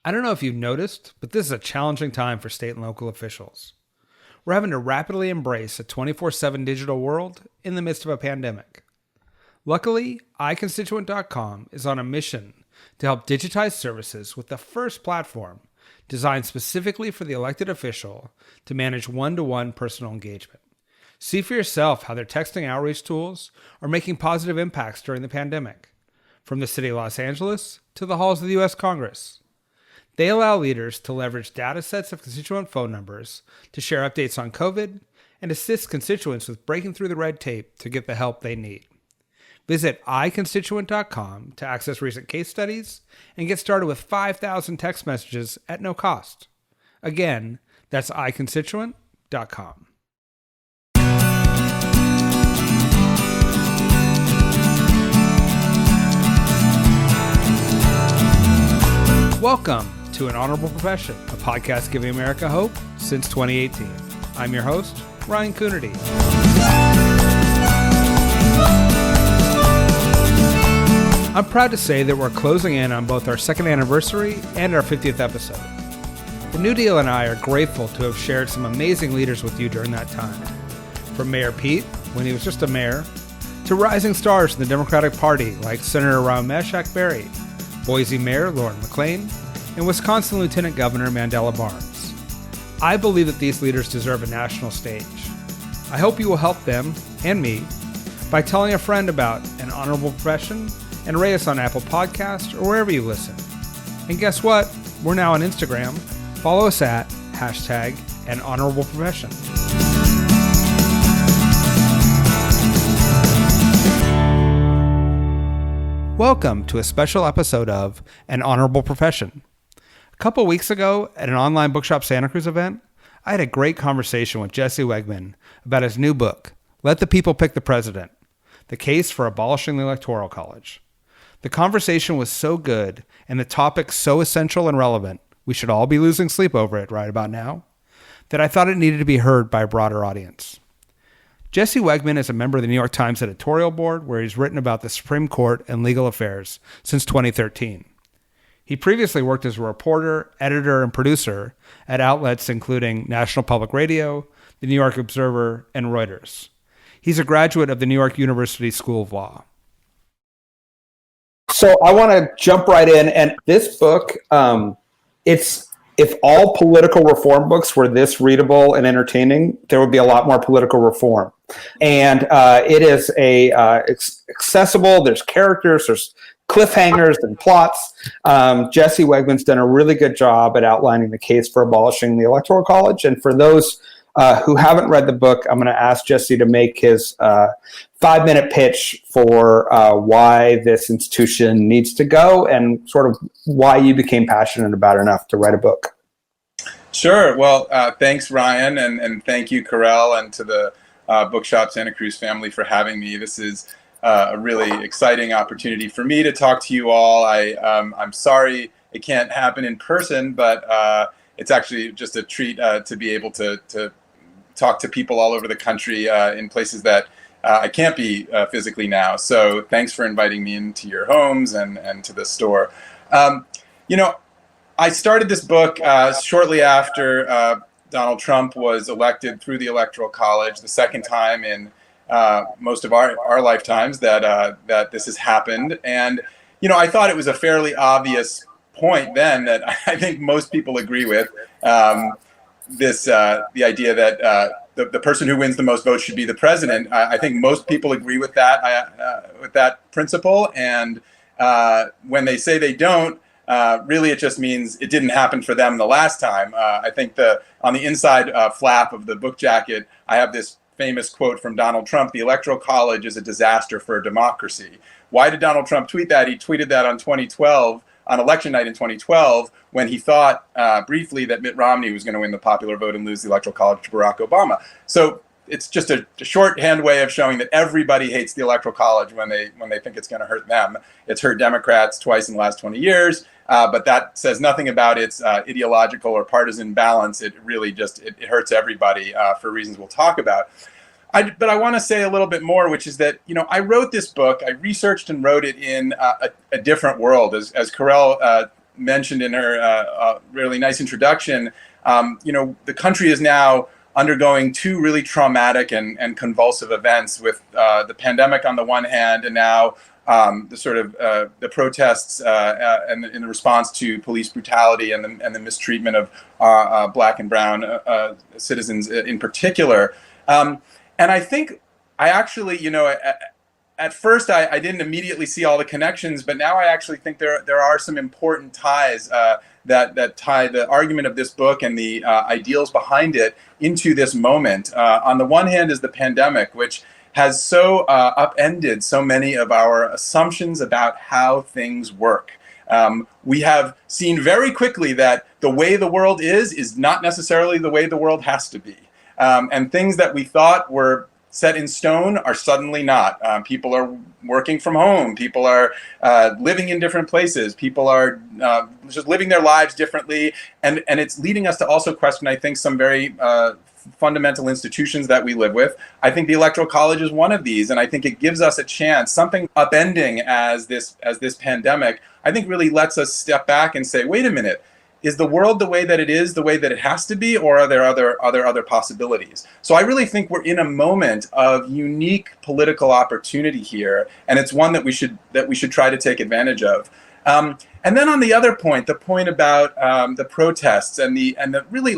I don't know if you've noticed, but this is a challenging time for state and local officials. We're having to rapidly embrace a 24/7 digital world in the midst of a pandemic. Luckily, iConstituent.com is on a mission to help digitize services with the first platform designed specifically for the elected official to manage one-to-one personal engagement. See for yourself how their texting outreach tools are making positive impacts during the pandemic, from the city of Los Angeles to the halls of the U.S. Congress. They allow leaders to leverage data sets of constituent phone numbers to share updates on COVID and assist constituents with breaking through the red tape to get the help they need. Visit iConstituent.com to access recent case studies and get started with 5,000 text messages at no cost. Again, that's iConstituent.com. Welcome to An Honorable Profession, a podcast giving America hope since 2018. I'm your host, Ryan Coonerty. I'm proud to say that we're closing in on both our second anniversary and our 50th episode. The New Deal and I are grateful to have shared some amazing leaders with you during that time. From Mayor Pete, when he was just a mayor, to rising stars in the Democratic Party like Senator Ramesh Akbari, Boise Mayor Lauren McLean, and Wisconsin Lieutenant Governor Mandela Barnes. I believe that these leaders deserve a national stage. I hope you will help them, and me, by telling a friend about An Honorable Profession and rate us on Apple Podcasts or wherever you listen. And guess what? We're now on Instagram. Follow us at #AnHonorableProfession. Welcome to a special episode of An Honorable Profession. A couple weeks ago at an online Bookshop Santa Cruz event, I had a great conversation with Jesse Wegman about his new book, Let the People Pick the President: The Case for Abolishing the Electoral College. The conversation was so good and the topic so essential and relevant, we should all be losing sleep over it right about now, that I thought it needed to be heard by a broader audience. Jesse Wegman is a member of the New York Times editorial board, where he's written about the Supreme Court and legal affairs since 2013. He previously worked as a reporter, editor, and producer at outlets including National Public Radio, the New York Observer, and Reuters. He's a graduate of the New York University School of Law. So I want to jump right in. And this book, if all political reform books were this readable and entertaining, there would be a lot more political reform. And it is accessible. There's characters, there's cliffhangers and plots. Jesse Wegman's done a really good job at outlining the case for abolishing the Electoral College. And for those who haven't read the book, I'm going to ask Jesse to make his 5-minute pitch for why this institution needs to go and sort of why you became passionate about it enough to write a book. Sure. Well, thanks, Ryan, and thank you, Carell, and to the Bookshop Santa Cruz family for having me. This is a really exciting opportunity for me to talk to you all. I'm sorry it can't happen in person, but it's actually just a treat to be able to talk to people all over the country in places that I can't be physically now. So thanks for inviting me into your homes and to the store. I started this book shortly after Donald Trump was elected through the Electoral College, the second time in most of our lifetimes that this has happened. And, I thought it was a fairly obvious point then that I think most people agree with, the idea that the person who wins the most votes should be the president. I think most people agree with that principle. And when they say they don't, really it just means it didn't happen for them the last time. I think on the inside flap of the book jacket, I have this famous quote from Donald Trump: "The Electoral College is a disaster for democracy." Why did Donald Trump tweet that? He tweeted that on election night in 2012, when he thought briefly that Mitt Romney was going to win the popular vote and lose the Electoral College to Barack Obama. So it's just a shorthand way of showing that everybody hates the Electoral College when they think it's going to hurt them. It's hurt Democrats twice in the last 20 years, but that says nothing about its ideological or partisan balance. It really just it hurts everybody for reasons we'll talk about. But I want to say a little bit more, which is that, I wrote this book, I researched and wrote it in a different world. As Carell mentioned in her really nice introduction, the country is now undergoing two really traumatic and convulsive events with the pandemic on the one hand, and now the protests and in the response to police brutality and the mistreatment of Black and brown citizens in particular. And I think I actually, at first I didn't immediately see all the connections, but now I actually think there are some important ties that tie the argument of this book and the ideals behind it into this moment. On the one hand is the pandemic, which has so upended so many of our assumptions about how things work. We have seen very quickly that the way the world is not necessarily the way the world has to be. And things that we thought were set in stone are suddenly not. People are working from home. People are living in different places. People are just living their lives differently. And it's leading us to also question, I think, some very fundamental institutions that we live with. I think the Electoral College is one of these, and I think it gives us a chance. Something upending as this pandemic, I think, really lets us step back and say, wait a minute, is the world the way that it is, the way that it has to be, or are there other possibilities? So I really think we're in a moment of unique political opportunity here, and it's one that we should try to take advantage of. And then on the other point, the point about the protests and the really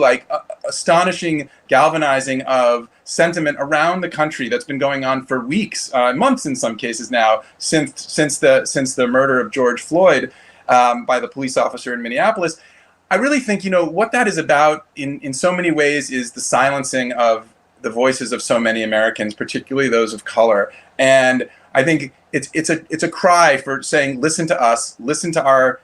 astonishing galvanizing of sentiment around the country that's been going on for weeks, months in some cases now, since the murder of George Floyd by the police officer in Minneapolis. I really think, what that is about in so many ways is the silencing of the voices of so many Americans, particularly those of color. And I think it's a cry for saying, listen to us, listen to our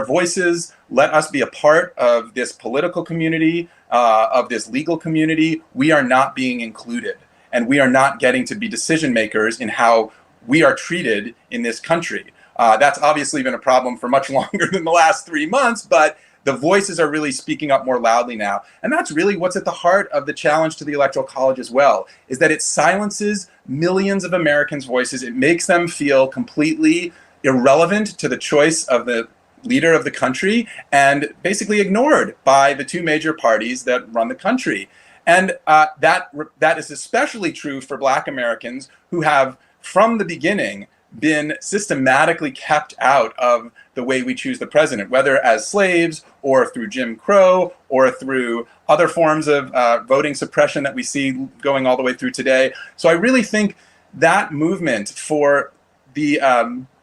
voices, let us be a part of this political community, of this legal community. We are not being included, and we are not getting to be decision makers in how we are treated in this country. That's obviously been a problem for much longer than the last 3 months, but the voices are really speaking up more loudly now. And that's really what's at the heart of the challenge to the Electoral College as well, is that it silences millions of Americans' voices. It makes them feel completely irrelevant to the choice of the leader of the country and basically ignored by the two major parties that run the country. And that is especially true for Black Americans who have, from the beginning, been systematically kept out of the way we choose the president, whether as slaves or through Jim Crow or through other forms of voting suppression that we see going all the way through today. So I really think that movement for the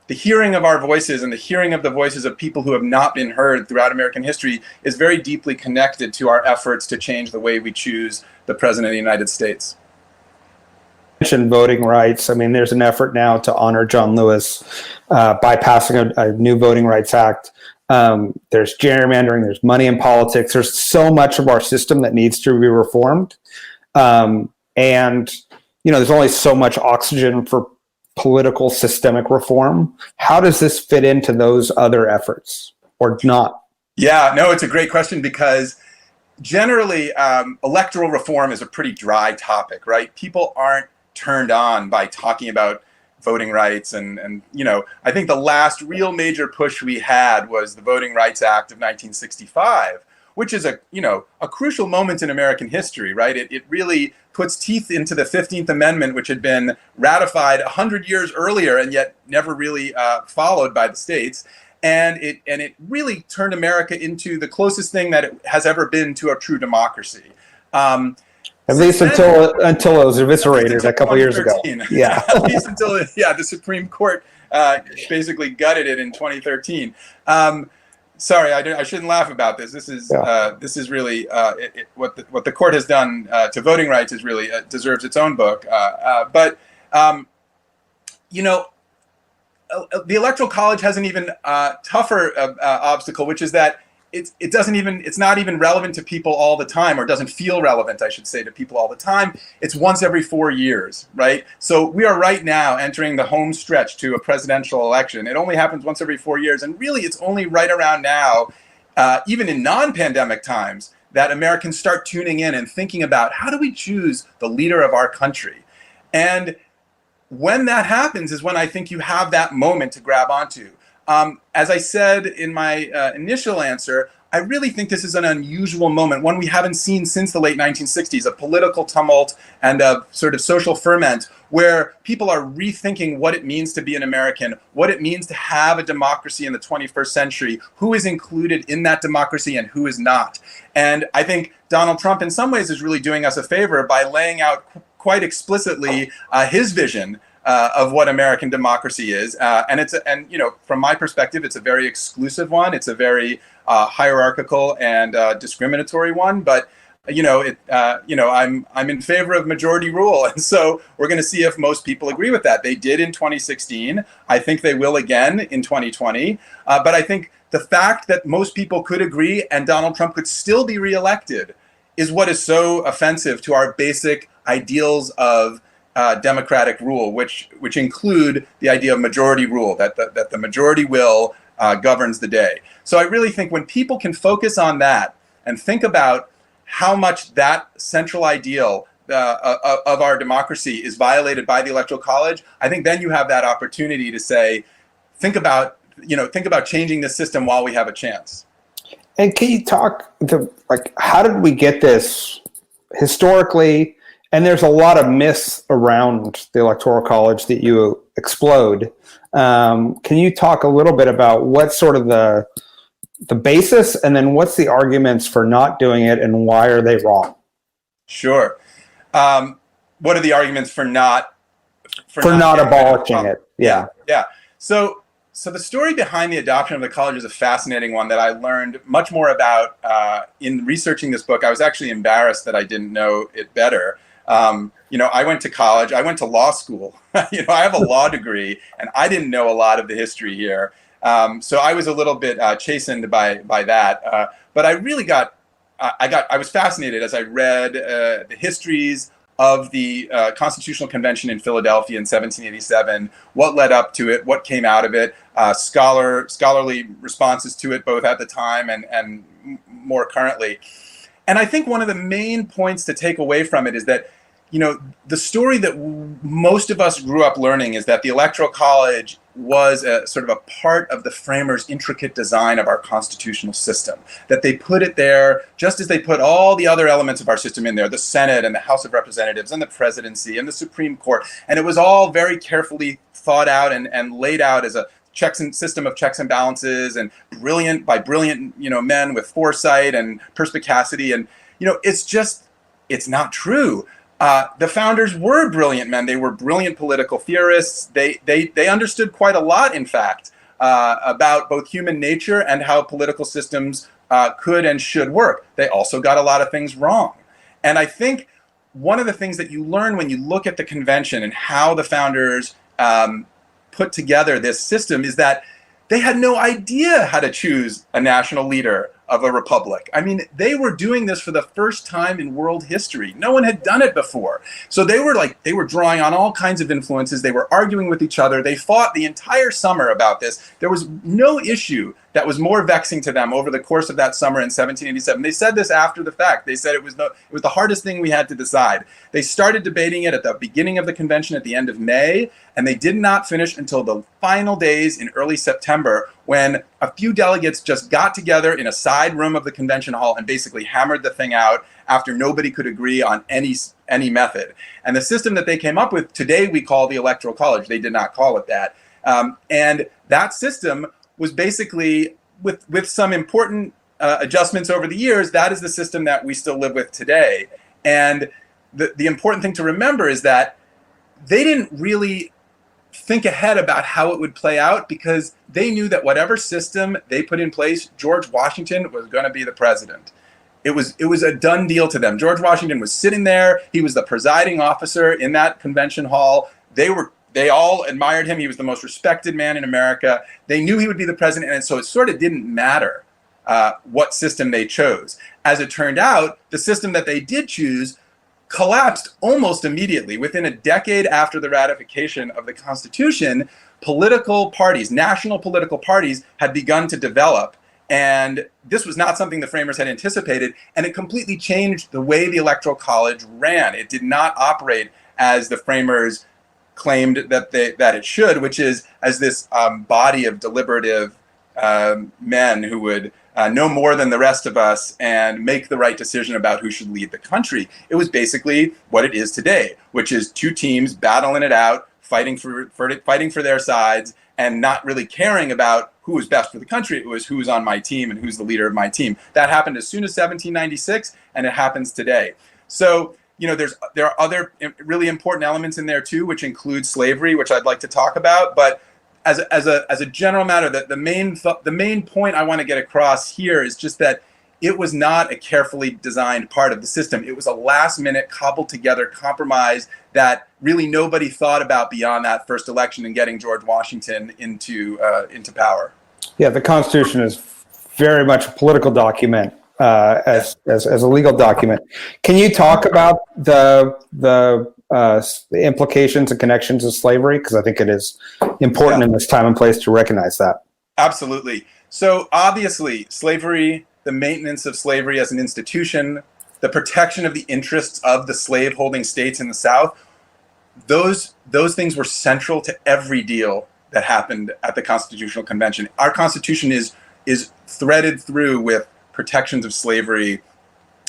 hearing of our voices and the hearing of the voices of people who have not been heard throughout American history is very deeply connected to our efforts to change the way we choose the president of the United States. Mentioned voting rights. I mean, there's an effort now to honor John Lewis by passing a new Voting Rights Act. There's gerrymandering, there's money in politics. There's so much of our system that needs to be reformed. And, there's only so much oxygen for political systemic reform. How does this fit into those other efforts or not? Yeah, no, it's a great question because generally electoral reform is a pretty dry topic, right? People aren't turned on by talking about voting rights and I think the last real major push we had was the Voting Rights Act of 1965, which is a crucial moment in American history, right? It really puts teeth into the 15th Amendment, which had been ratified 100 years earlier and yet never really followed by the states. And it really turned America into the closest thing that it has ever been to a true democracy. At least until it was eviscerated a couple years ago. Yeah. At least until the Supreme Court basically gutted it in 2013. Sorry, I shouldn't laugh about this. This is really what the court has done to voting rights is really deserves its own book. But the Electoral College has an even tougher obstacle, which is that it's not even relevant to people all the time, or doesn't feel relevant, I should say, to people all the time. It's once every 4 years, right? So we are right now entering the home stretch to a presidential election. It only happens once every 4 years, and really it's only right around now, even in non-pandemic times, that Americans start tuning in and thinking about how do we choose the leader of our country. And when that happens is when I think you have that moment to grab onto. As I said in my initial answer, I really think this is an unusual moment, one we haven't seen since the late 1960s, a political tumult and a sort of social ferment where people are rethinking what it means to be an American, what it means to have a democracy in the 21st century, who is included in that democracy and who is not. And I think Donald Trump in some ways is really doing us a favor by laying out quite explicitly his vision of what American democracy is, and from my perspective, it's a very exclusive one. It's a very hierarchical and discriminatory one. But I'm in favor of majority rule, and so we're going to see if most people agree with that. They did in 2016. I think they will again in 2020. But I think the fact that most people could agree and Donald Trump could still be reelected is what is so offensive to our basic ideals of democratic rule, which include the idea of majority rule, that the majority will governs the day. So I really think when people can focus on that and think about how much that central ideal of our democracy is violated by the Electoral College, I think then you have that opportunity to say, think about changing the system while we have a chance. And can you talk how did we get this historically? And there's a lot of myths around the Electoral College that you explode. Can you talk a little bit about what's sort of the basis, and then what's the arguments for not doing it, and why are they wrong? Sure. What are the arguments for not abolishing it? Yeah. So the story behind the adoption of the college is a fascinating one that I learned much more about in researching this book. I was actually embarrassed that I didn't know it better. I went to college, I went to law school, I have a law degree, and I didn't know a lot of the history here. So I was a little bit chastened by that. But I really I was fascinated as I read the histories of the Constitutional Convention in Philadelphia in 1787, what led up to it, what came out of it, scholarly responses to it, both at the time and more currently. And I think one of the main points to take away from it is that, the story that most of us grew up learning is that the Electoral College was a sort of a part of the framers' intricate design of our constitutional system, that they put it there just as they put all the other elements of our system in there, the Senate and the House of Representatives and the presidency and the Supreme Court. And it was all very carefully thought out and laid out as a system of checks and balances, and brilliant men with foresight and perspicacity. And it's not true. The founders were brilliant men. They were brilliant political theorists. They understood quite a lot, in fact, about both human nature and how political systems could and should work. They also got a lot of things wrong. And I think one of the things that you learn when you look at the convention and how the founders put together this system is that they had no idea how to choose a national leader of a republic. I mean, they were doing this for the first time in world history. No one had done it before. So they were drawing on all kinds of influences. They were arguing with each other. They fought the entire summer about this. There was no issue that was more vexing to them over the course of that summer in 1787. They said this after the fact. They said it was the hardest thing we had to decide. They started debating it at the beginning of the convention at the end of May, and they did not finish until the final days in early September, when a few delegates just got together in a side room of the convention hall and basically hammered the thing out after nobody could agree on any method. And the system that they came up with today we call the Electoral College. They did not call it that. And that system was basically, with some important adjustments over the years, that is the system that we still live with today. And the important thing to remember is that they didn't really think ahead about how it would play out, because they knew that whatever system they put in place, George Washington was going to be the president. It was a done deal to them. George Washington was sitting there. He was the presiding officer in that convention hall. They all admired him. He was the most respected man in America. They knew he would be the president, and so it sort of didn't matter what system they chose. As it turned out, the system that they did choose collapsed almost immediately. Within a decade after the ratification of the Constitution, political parties, national political parties, had begun to develop. And this was not something the framers had anticipated, and it completely changed the way the Electoral College ran. It did not operate as the framers claimed that it should, which is as this body of deliberative men who would know more than the rest of us and make the right decision about who should lead the country. It was basically what it is today, which is two teams battling it out, fighting for their sides, and not really caring about who was best for the country. It was who's on my team and who's the leader of my team. That happened as soon as 1796, and it happens today. So, there are other really important elements in there too, which include slavery, which I'd like to talk about. But as a general matter, the main point I want to get across here is just that it was not a carefully designed part of the system. It was a last-minute, cobbled together compromise that really nobody thought about beyond that first election and getting George Washington into power. Yeah, the Constitution is very much a political document as a legal document. Can you talk about the implications and connections of slavery? Because I think it is important in this time and place to recognize that. Absolutely. So obviously, slavery, the maintenance of slavery as an institution, the protection of the interests of the slave-holding states in the South, those things were central to every deal that happened at the Constitutional Convention. Our Constitution is threaded through with protections of slavery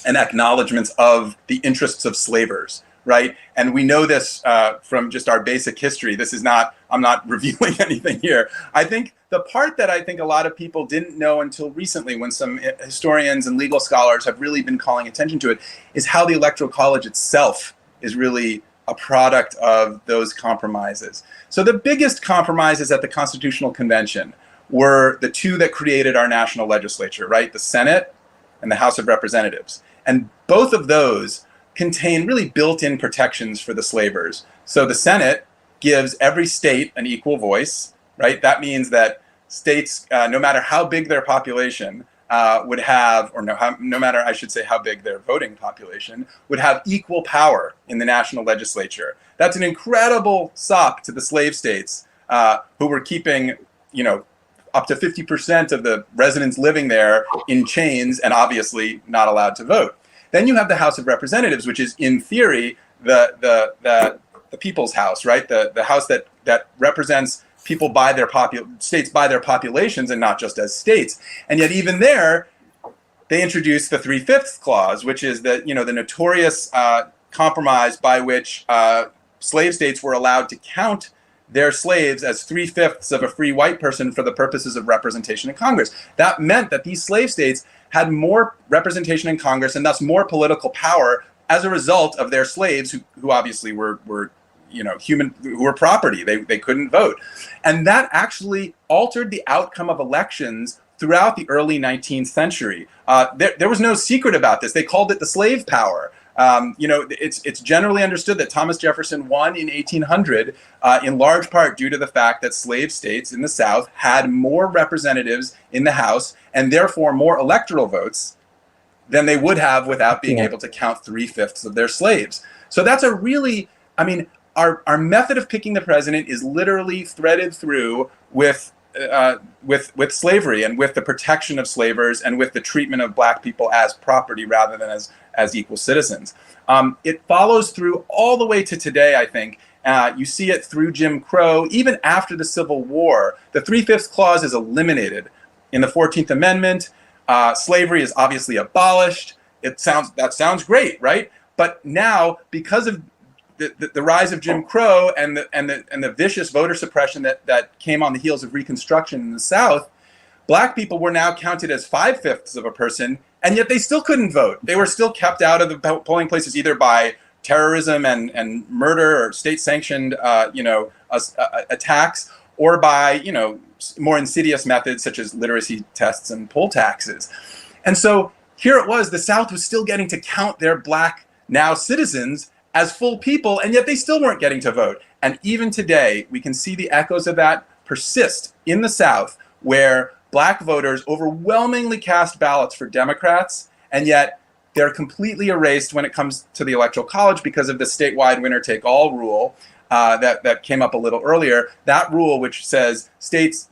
and acknowledgments of the interests of slavers, right? And we know this from just our basic history. I'm not reviewing anything here. I think the part that I think a lot of people didn't know until recently, when some historians and legal scholars have really been calling attention to it, is how the Electoral College itself is really a product of those compromises. So the biggest compromises at the Constitutional Convention were the two that created our national legislature, right? The Senate and the House of Representatives. And both of those contain really built-in protections for the slavers. So the Senate gives every state an equal voice, right? That means that states, no matter how big their population, would have, or no matter, I should say, how big their voting population, would have equal power in the national legislature. That's an incredible sop to the slave states who were keeping, up to 50% of the residents living there in chains and obviously not allowed to vote. Then you have the House of Representatives, which is in theory the people's house, right? The house that represents people by their states by their populations and not just as states. And yet even there, they introduced the 3/5 clause, which is the notorious compromise by which slave states were allowed to count their slaves as 3/5 of a free white person for the purposes of representation in Congress. That meant that these slave states had more representation in Congress and thus more political power as a result of their slaves who obviously were human, who were property. They couldn't vote. And that actually altered the outcome of elections throughout the early 19th century. There was no secret about this. They called it the slave power. It's generally understood that Thomas Jefferson won in 1800 in large part due to the fact that slave states in the South had more representatives in the House and therefore more electoral votes than they would have without being able to count 3/5 of their slaves. So that's a really, our method of picking the president is literally threaded through with slavery and with the protection of slavers and with the treatment of black people as property rather than as equal citizens. It follows through all the way to today, I think. You see it through Jim Crow. Even after the Civil War, the 3/5 clause is eliminated. In the 14th Amendment, slavery is obviously abolished. That sounds great, right? But now, because of the rise of Jim Crow and the vicious voter suppression that came on the heels of Reconstruction in the South, black people were now counted as 5/5 of a person, and yet they still couldn't vote. They were still kept out of the polling places either by terrorism and murder or state-sanctioned attacks, or by more insidious methods such as literacy tests and poll taxes. And so here it was, the South was still getting to count their black now citizens as full people, and yet they still weren't getting to vote. And even today, we can see the echoes of that persist in the South, where black voters overwhelmingly cast ballots for Democrats, and yet they're completely erased when it comes to the Electoral College because of the statewide winner-take-all rule that came up a little earlier. That rule, which says states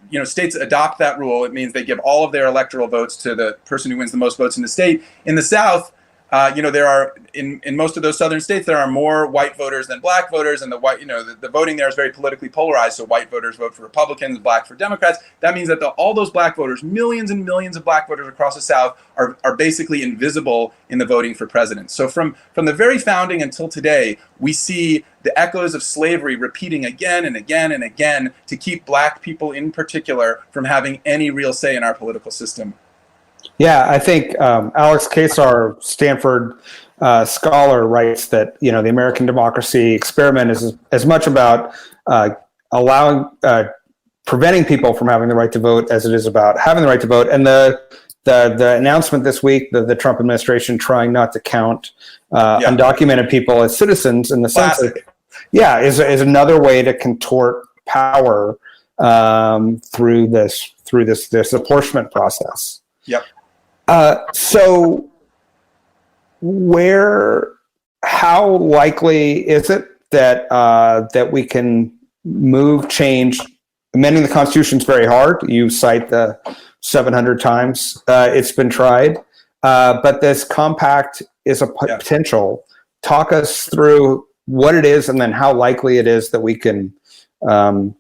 adopt that rule. It means they give all of their electoral votes to the person who wins the most votes in the state. In the South, there are in most of those southern states, there are more white voters than black voters, and the voting there is very politically polarized. So white voters vote for Republicans, black for Democrats. That means that all those black voters, millions and millions of black voters across the South, are basically invisible in the voting for president. So from the very founding until today, we see the echoes of slavery repeating again and again and again to keep black people in particular from having any real say in our political system. Yeah, I think Alex Kasar, Stanford scholar, writes that the American democracy experiment is as much about preventing people from having the right to vote as it is about having the right to vote. And the announcement this week, the Trump administration trying not to count undocumented people as citizens in the Classic. census, is another way to contort power through this apportionment process. Yep. So how likely is it that we can change? Amending the Constitution is very hard. You cite the 700 times it's been tried, but this compact is a potential. Talk us through what it is and then how likely it is that we can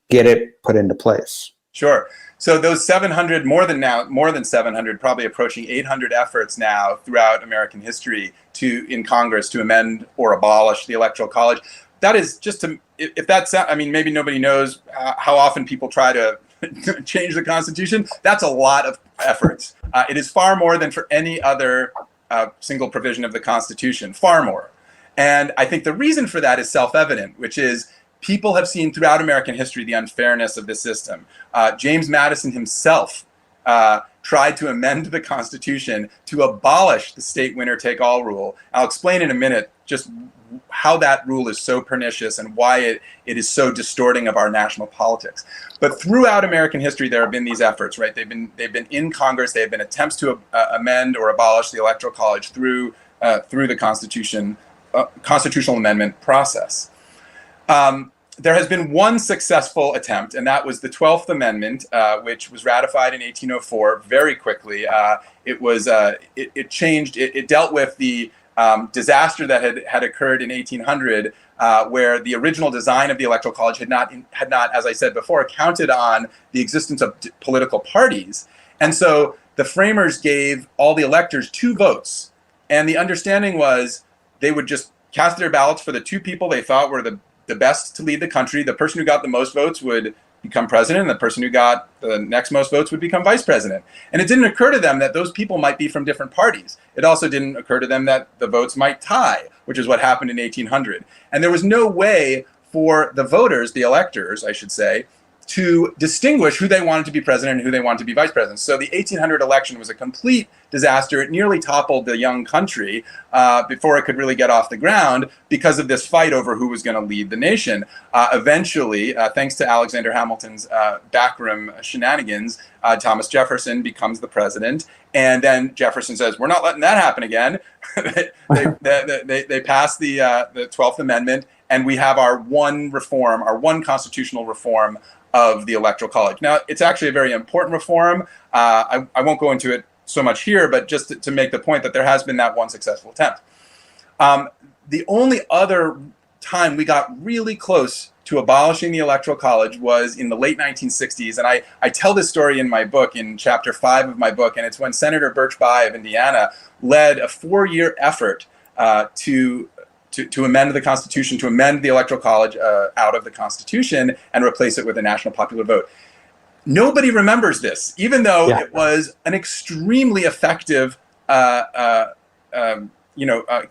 get it put into place. Sure. So those 700, more than 700, probably approaching 800 efforts now throughout American history in Congress to amend or abolish the Electoral College. That is maybe nobody knows how often people try to change the Constitution. That's a lot of efforts. It is far more than for any other single provision of the Constitution, far more. And I think the reason for that is self-evident, which is people have seen throughout American history the unfairness of the system. James Madison himself tried to amend the Constitution to abolish the state winner-take-all rule. I'll explain in a minute just how that rule is so pernicious and why it is so distorting of our national politics. But throughout American history, there have been these efforts, right? They've been in Congress. They have been attempts to amend or abolish the Electoral College through the constitutional amendment process. There has been one successful attempt, and that was the 12th Amendment, which was ratified in 1804 very quickly. It dealt with the disaster that had occurred in 1800, where the original design of the Electoral College had not, as I said before, counted on the existence of political parties. And so the framers gave all the electors 2 votes. And the understanding was they would just cast their ballots for the 2 people they thought were the best to lead the country. The person who got the most votes would become president, and the person who got the next most votes would become vice president. And it didn't occur to them that those people might be from different parties. It also didn't occur to them that the votes might tie, which is what happened in 1800. And there was no way for the voters, the electors, I should say, to distinguish who they wanted to be president and who they wanted to be vice president. So the 1800 election was a complete disaster. It nearly toppled the young country before it could really get off the ground because of this fight over who was going to lead the nation. Eventually, thanks to Alexander Hamilton's backroom shenanigans, Thomas Jefferson becomes the president. And then Jefferson says, we're not letting that happen again. They pass the 12th Amendment, and we have our one constitutional reform of the Electoral College. Now, it's actually a very important reform. I won't go into it so much here, but just to make the point that there has been that one successful attempt. The only other time we got really close to abolishing the Electoral College was in the late 1960s. And I tell this story in my book, in chapter 5 of my book, and it's when Senator Birch Bayh of Indiana led a 4-year effort to amend the Constitution, to amend the Electoral College out of the Constitution and replace it with a national popular vote. Nobody remembers this, even though it was an extremely effective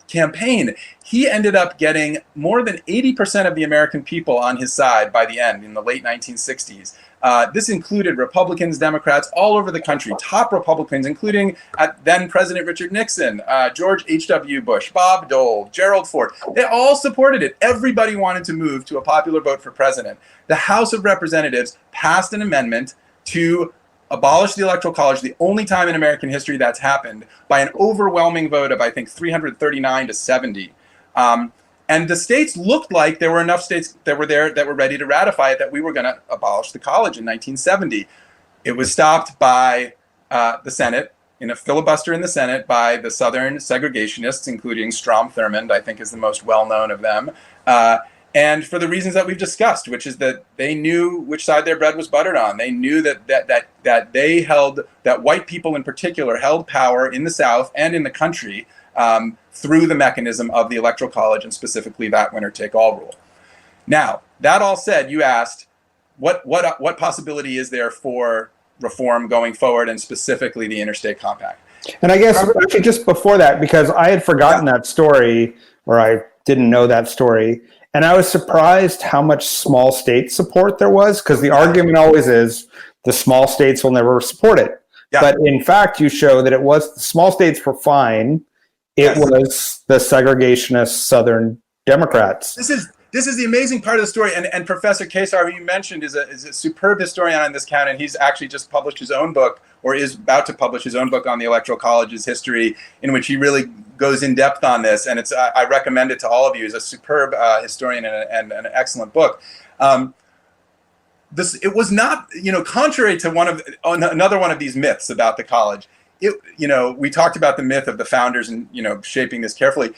campaign. He ended up getting more than 80% of the American people on his side by the end, in the late 1960s. This included Republicans, Democrats all over the country, top Republicans, including then President Richard Nixon, George H.W. Bush, Bob Dole, Gerald Ford. They all supported it. Everybody wanted to move to a popular vote for president. The House of Representatives passed an amendment to abolish the Electoral College, the only time in American history that's happened, by an overwhelming vote of, I think, 339 to 70. And the states looked like there were enough states that were there that were ready to ratify it, that we were going to abolish the college in 1970. It was stopped by the Senate in a filibuster in the Senate by the Southern segregationists, including Strom Thurmond, I think is the most well-known of them. And for the reasons that we've discussed, which is that they knew which side their bread was buttered on. They knew that they held, that white people in particular held power in the South and in the country through the mechanism of the Electoral College, and specifically that winner-take-all rule. Now, that all said, you asked, what possibility is there for reform going forward, and specifically the Interstate Compact? And I guess actually just before that, because I had forgotten that story, or I didn't know that story, and I was surprised how much small state support there was, because the argument always is the small states will never support it. Yeah. But in fact, you show that it was the small states were fine. It was the segregationist Southern Democrats. This is the amazing part of the story, and Professor Kesar, who you mentioned, is a superb historian on this count, and he's actually just published his own book, or is about to publish his own book on the Electoral College's history, in which he really goes in depth on this, and I recommend it to all of you. He's a superb historian and an excellent book. It was not, contrary to another one of these myths about the college. We talked about the myth of the founders and shaping this carefully.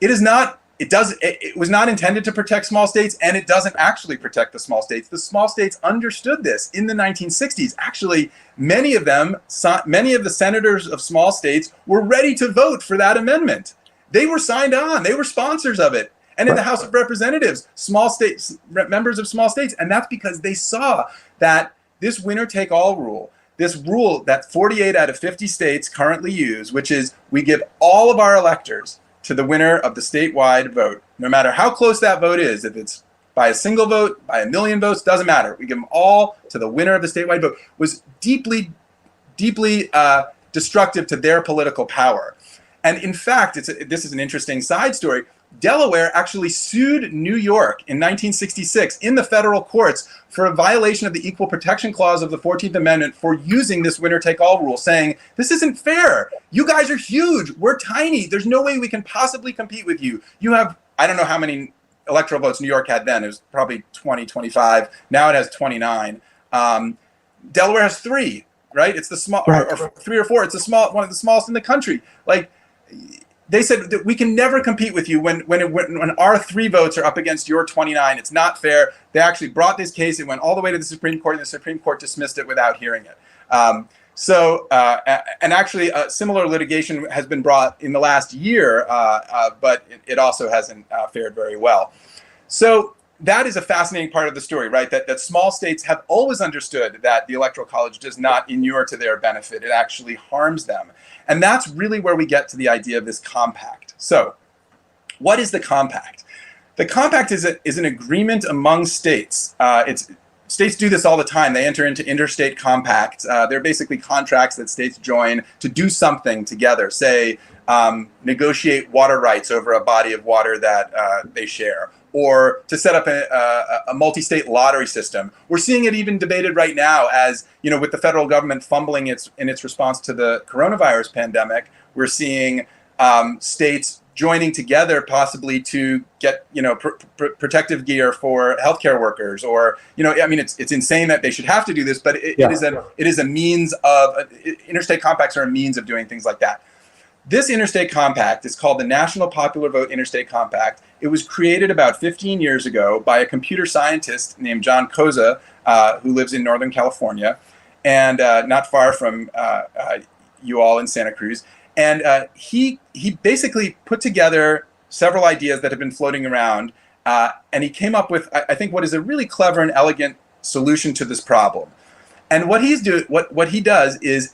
It was not intended to protect small states, and it doesn't actually protect the small states. The small states understood this in the 1960s. Actually, many of the senators of small states were ready to vote for that amendment. They were signed on. They were sponsors of it. And in the House of Representatives, members of small states, and that's because they saw that this winner-take-all rule, this rule that 48 out of 50 states currently use, which is we give all of our electors to the winner of the statewide vote, no matter how close that vote is. If it's by a single vote, by 1 million votes, doesn't matter. We give them all to the winner of the statewide vote, was deeply, deeply destructive to their political power. And in fact, this is an interesting side story. Delaware actually sued New York in 1966 in the federal courts for a violation of the Equal Protection Clause of the 14th Amendment for using this winner-take-all rule, saying, this isn't fair. You guys are huge. We're tiny. There's no way we can possibly compete with you. You have, I don't know how many electoral votes New York had then. It was probably 20, 25. Now it has 29. Delaware has 3, right? It's the small, or 3 or 4. It's one of the smallest in the country. Like, they said that we can never compete with you when our 3 votes are up against your 29. It's not fair. They actually brought this case. It went all the way to the Supreme Court, and the Supreme Court dismissed it without hearing it. And actually, similar litigation has been brought in the last year, but it also hasn't fared very well. So that is a fascinating part of the story, right? That small states have always understood that the Electoral College does not inure to their benefit. It actually harms them. And that's really where we get to the idea of this compact. So what is the compact? The compact is an agreement among states. States do this all the time. They enter into interstate compacts. They're basically contracts that states join to do something together, say negotiate water rights over a body of water that they share, or to set up a multi-state lottery system. We're seeing it even debated right now as, with the federal government fumbling in its response to the coronavirus pandemic. We're seeing states joining together possibly to get, protective gear for healthcare workers, or, it's insane that they should have to do this, but it is a means of, interstate compacts are a means of doing things like that. This interstate compact is called the National Popular Vote Interstate Compact. It was created about 15 years ago by a computer scientist named John Koza, who lives in Northern California, and not far from you all in Santa Cruz. And he basically put together several ideas that have been floating around, and he came up with, I think, what is a really clever and elegant solution to this problem. And what he does is,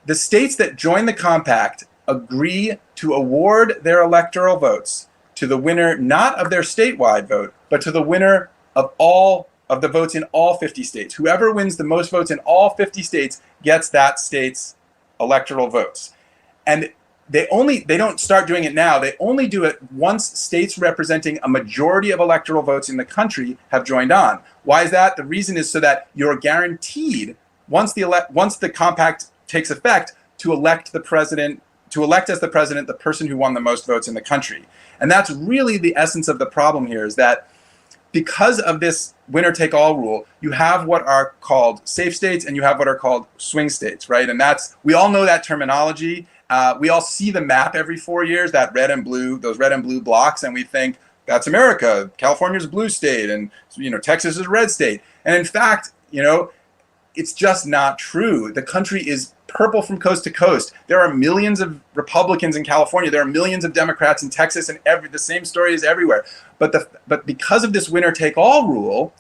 the states that join the compact agree to award their electoral votes to the winner, not of their statewide vote, but to the winner of all of the votes in all 50 states. Whoever wins the most votes in all 50 states gets that state's electoral votes. And they don't start doing it now. They only do it once states representing a majority of electoral votes in the country have joined on. Why is that? The reason is so that you're guaranteed, once the compact takes effect, to elect as the president the person who won the most votes in the country. And that's really the essence of the problem here, is that because of this winner-take-all rule, you have what are called safe states and you have what are called swing states, right? And we all know that terminology. We all see the map every 4 years, those red and blue blocks, and we think that's America. California's a blue state, and Texas is a red state. And in fact, it's just not true. The country is purple from coast to coast. There are millions of Republicans in California. There are millions of Democrats in Texas, and the same story is everywhere. But because of this winner-take-all rule,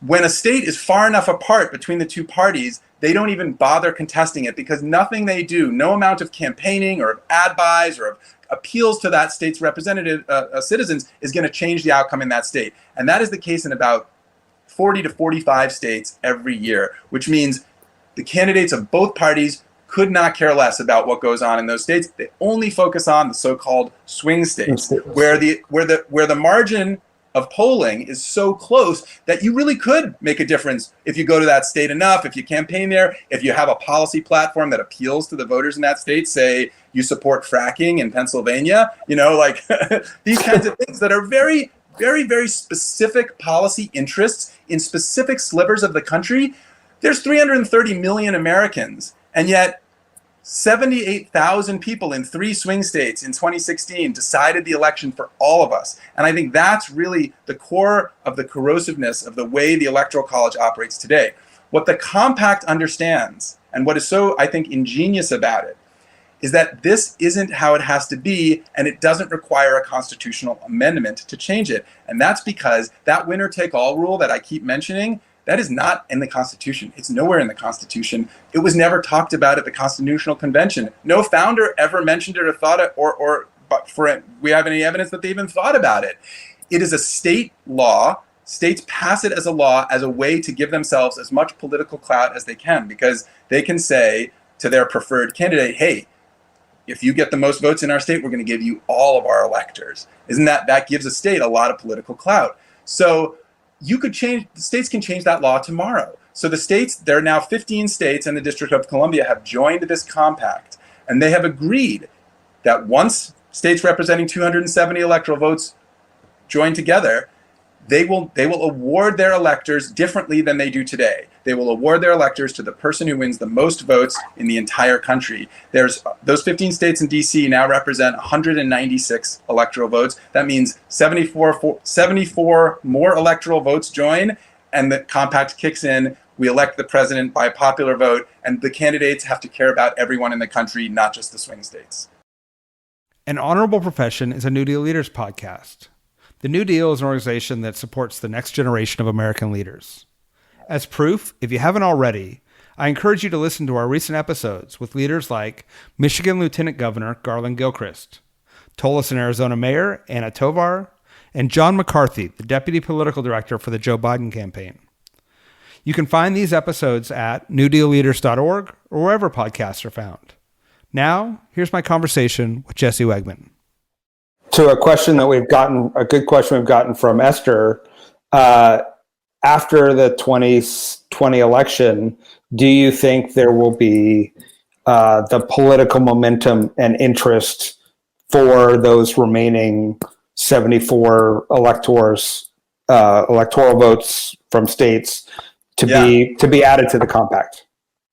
when a state is far enough apart between the two parties, they don't even bother contesting it, because nothing they do, no amount of campaigning or of ad buys or of appeals to that state's representative citizens is going to change the outcome in that state. And that is the case in about 40 to 45 states every year, which means the candidates of both parties could not care less about what goes on in those states. They only focus on the so-called swing states, where the margin of polling is so close that you really could make a difference if you go to that state enough, if you campaign there, if you have a policy platform that appeals to the voters in that state. Say you support fracking in Pennsylvania, these kinds of things that are very, very, very specific policy interests in specific slivers of the country. There's 330 million Americans, and yet 78,000 people in 3 swing states in 2016 decided the election for all of us. And I think that's really the core of the corrosiveness of the way the Electoral College operates today. What the compact understands, and what is so, I think, ingenious about it, is that this isn't how it has to be, and it doesn't require a constitutional amendment to change it. And that's because that winner-take-all rule that I keep mentioning, that is not in the Constitution. It's nowhere in the Constitution. It was never talked about at the Constitutional Convention. No founder ever mentioned it or thought it, we have any evidence that they even thought about it. It is a state law. States pass it as a law as a way to give themselves as much political clout as they can, because they can say to their preferred candidate, hey, if you get the most votes in our state, we're going to give you all of our electors. That gives a state a lot of political clout. So the states can change that law tomorrow. So there are now 15 states and the District of Columbia have joined this compact, and they have agreed that once states representing 270 electoral votes join together, they will award their electors differently than they do today. They will award their electors to the person who wins the most votes in the entire country. Those 15 states in DC now represent 196 electoral votes. That means 74 more electoral votes join, and the compact kicks in. We elect the president by popular vote, and the candidates have to care about everyone in the country, not just the swing states. An Honorable Profession is a New Deal Leaders podcast. The New Deal is an organization that supports the next generation of American leaders. As proof, if you haven't already, I encourage you to listen to our recent episodes with leaders like Michigan Lieutenant Governor Garland Gilchrist, Tulsa, Arizona Mayor Anna Tovar, and John McCarthy, the Deputy Political Director for the Joe Biden campaign. You can find these episodes at newdealleaders.org or wherever podcasts are found. Now, here's my conversation with Jesse Wegman. To a question that a good question we've gotten from Esther, after the 2020 election, do you think there will be the political momentum and interest for those remaining 74 electoral votes from states to be added to the compact?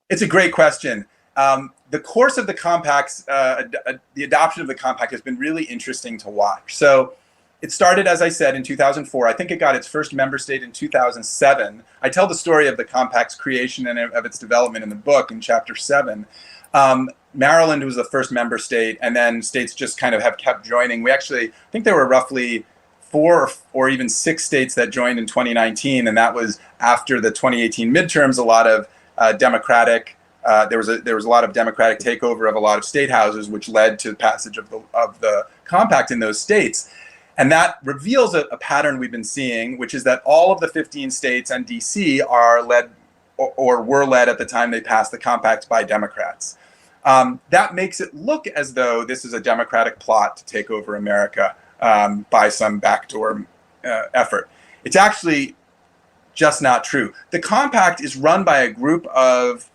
It's a great question. The course of the compacts, the adoption of the compact has been really interesting to watch. So it started, as I said, in 2004. I think it got its first member state in 2007. I tell the story of the compact's creation and of its development in the book in chapter 7. Maryland was the first member state, and then states just kind of have kept joining. I think there were roughly 4 or even 6 states that joined in 2019, and that was after the 2018 midterms. A lot of Democratic there was a lot of Democratic takeover of a lot of state houses, which led to the passage of the compact in those states. And that reveals a pattern we've been seeing, which is that all of the 15 states and DC are led or were led at the time they passed the compact by Democrats. That makes it look as though this is a Democratic plot to take over America by some backdoor effort. It's actually just not true. The compact is run by a group of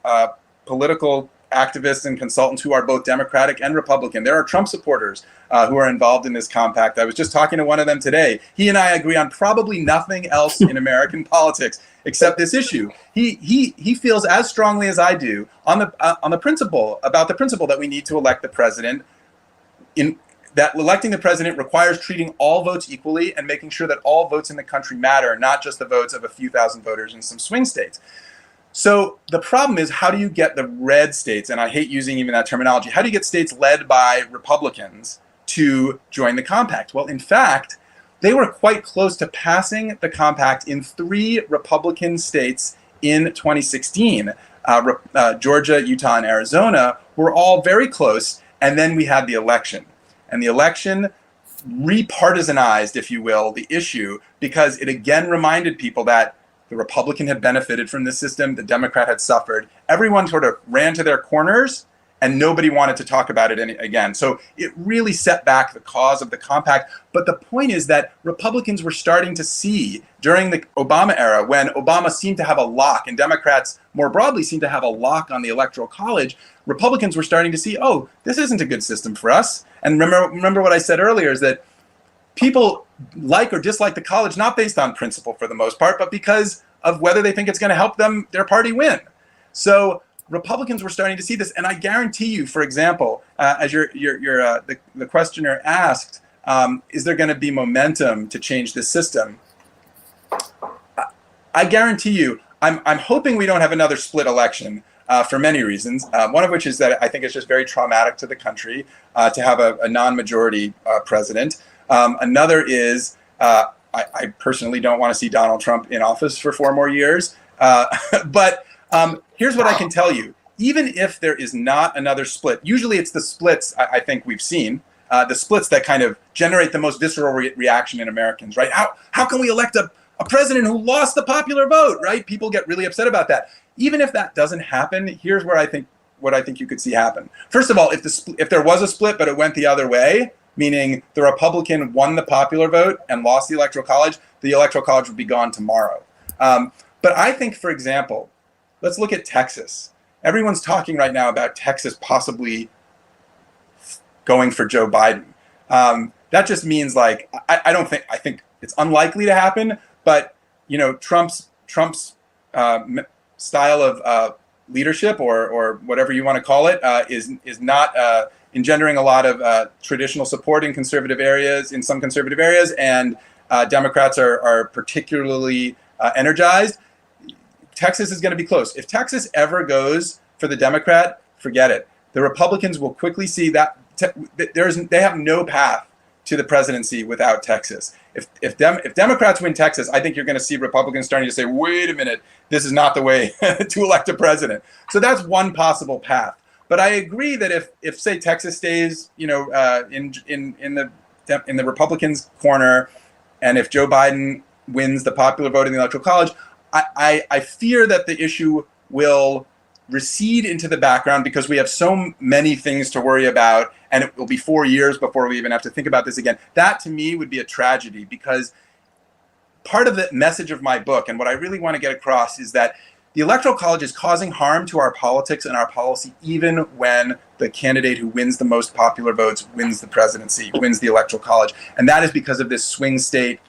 political activists and consultants who are both Democratic and Republican. There are Trump supporters who are involved in this compact. I was just talking to one of them today. He and I agree on probably nothing else in American politics except this issue. He feels as strongly as I do on the principle that we need to elect the president. In that electing the president requires treating all votes equally and making sure that all votes in the country matter, not just the votes of a few thousand voters in some swing states. So the problem is, how do you get the red states, and I hate using even that terminology, how do you get states led by Republicans to join the compact? Well, in fact, they were quite close to passing the compact in 3 Republican states in 2016. Georgia, Utah, and Arizona were all very close, and then we had the election. And the election repartisanized, if you will, the issue, because it again reminded people that the Republican had benefited from this system, the Democrat had suffered. Everyone sort of ran to their corners, and nobody wanted to talk about it again. So it really set back the cause of the compact. But the point is that Republicans were starting to see during the Obama era, when Obama seemed to have a lock, and Democrats more broadly seemed to have a lock on the Electoral College, Republicans were starting to see, oh, this isn't a good system for us. And remember what I said earlier is that people like or dislike the college not based on principle for the most part, but because of whether they think it's going to help them, their party win. So Republicans were starting to see this, and I guarantee you, for example, as the questioner asked, is there going to be momentum to change this system? I guarantee you, I'm hoping we don't have another split election for many reasons. One of which is that I think it's just very traumatic to the country to have a non-majority president. Another is I personally don't want to see Donald Trump in office for 4 more years. But here's what I can tell you. Even if there is not another split, usually it's the splits I think we've seen, the splits that kind of generate the most visceral reaction in Americans, right? How can we elect a president who lost the popular vote, right? People get really upset about that. Even if that doesn't happen, here's what I think you could see happen. First of all, if there was a split but it went the other way, meaning the Republican won the popular vote and lost the Electoral College, the Electoral College would be gone tomorrow. But I think, for example, let's look at Texas. Everyone's talking right now about Texas possibly going for Joe Biden. That just means, like, I think it's unlikely to happen, but you know, Trump's style of leadership, or whatever you want to call it, is not engendering a lot of traditional support in conservative areas, in some conservative areas, and Democrats are particularly energized. Texas is going to be close. If Texas ever goes for the Democrat, forget it. The Republicans will quickly see that they have no path to the presidency without Texas. If Democrats win Texas, I think you're going to see Republicans starting to say, wait a minute, this is not the way to elect a president. So that's one possible path. But I agree that if say Texas stays, you know, in the Republicans' corner, and if Joe Biden wins the popular vote in the Electoral College, I fear that the issue will recede into the background because we have so many things to worry about, and it will be 4 years before we even have to think about this again. That, to me, would be a tragedy, because part of the message of my book, and what I really want to get across, is that the Electoral College is causing harm to our politics and our policy, even when the candidate who wins the most popular votes wins the presidency, wins the Electoral College. And that is because of this swing state,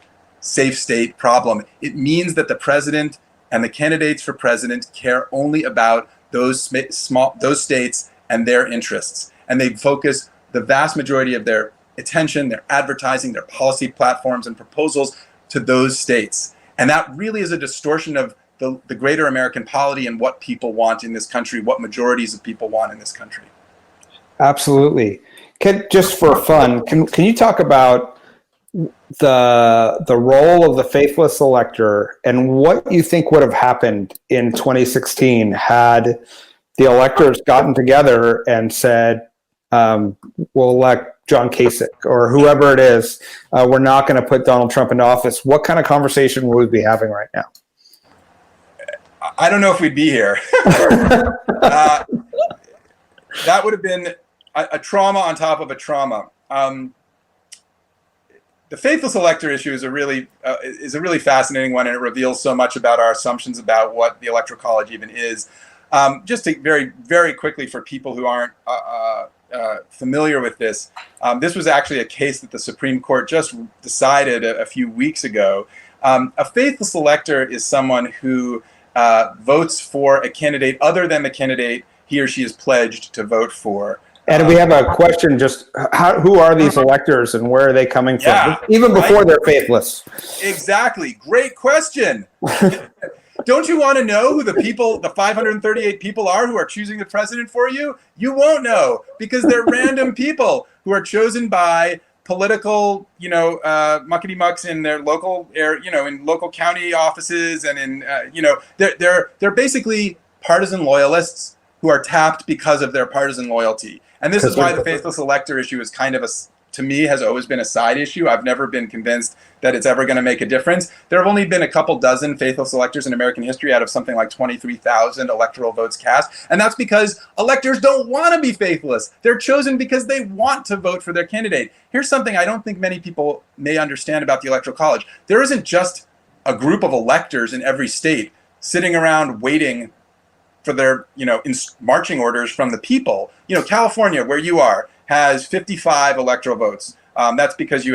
safe state problem. It means that the president and the candidates for president care only about those states and their interests. And they focus the vast majority of their attention, their advertising, their policy platforms and proposals to those states. And that really is a distortion of the greater American polity and what people want in this country, what majorities of people want in this country. Absolutely. Just for fun, can you talk about the role of the faithless elector and what you think would have happened in 2016 had the electors gotten together and said, we'll elect John Kasich or whoever it is, we're not going to put Donald Trump into office? What kind of conversation would we be having right now? I don't know if we'd be here. That would have been a trauma on top of a trauma. The faithless elector issue is a really fascinating one, and it reveals so much about our assumptions about what the Electoral College even is. Just to very, very quickly for people who aren't familiar with this, this was actually a case that the Supreme Court just decided a few weeks ago. A faithless elector is someone who votes for a candidate other than the candidate he or she is pledged to vote for. And we have a question, just who are these electors and where are they coming from? Even before they're faithless. Exactly. Great question. Don't you want to know who the people, the 538 people are who are choosing the president for you? You won't know, because they're random people who are chosen by political, muckety mucks in their local in local county offices, and in, they're basically partisan loyalists who are tapped because of their partisan loyalty. And this is why the faithless elector issue is kind of to me, has always been a side issue. I've never been convinced that it's ever going to make a difference. There have only been a couple dozen faithless electors in American history out of something like 23,000 electoral votes cast. And that's because electors don't want to be faithless. They're chosen because they want to vote for their candidate. Here's something I don't think many people may understand about the Electoral College. There isn't just a group of electors in every state sitting around waiting for their, marching orders from the people. California, where you are, has 55 electoral votes. That's because you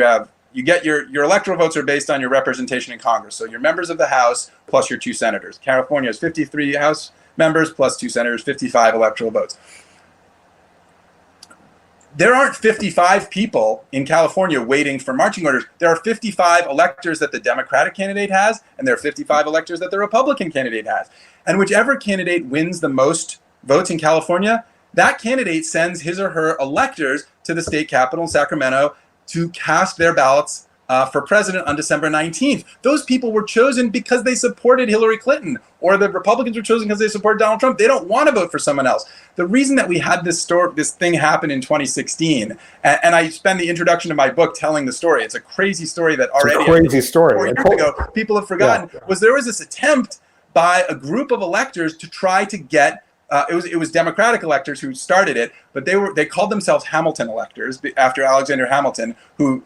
get your electoral votes are based on your representation in Congress. So your members of the House plus your 2 senators. California has 53 House members plus 2 senators, 55 electoral votes. There aren't 55 people in California waiting for marching orders. There are 55 electors that the Democratic candidate has, and there are 55 electors that the Republican candidate has. And whichever candidate wins the most votes in California, that candidate sends his or her electors to the state capitol in Sacramento to cast their ballots for president on December 19th. Those people were chosen because they supported Hillary Clinton, or the Republicans were chosen because they supported Donald Trump. They don't want to vote for someone else. The reason that we had this thing happen in 2016, and I spend the introduction to my book telling the story. It's a crazy story that already 4 years ago people have forgotten. Was there was this attempt by a group of electors to try to get it was Democratic electors who started it, but they called themselves Hamilton electors after Alexander Hamilton, who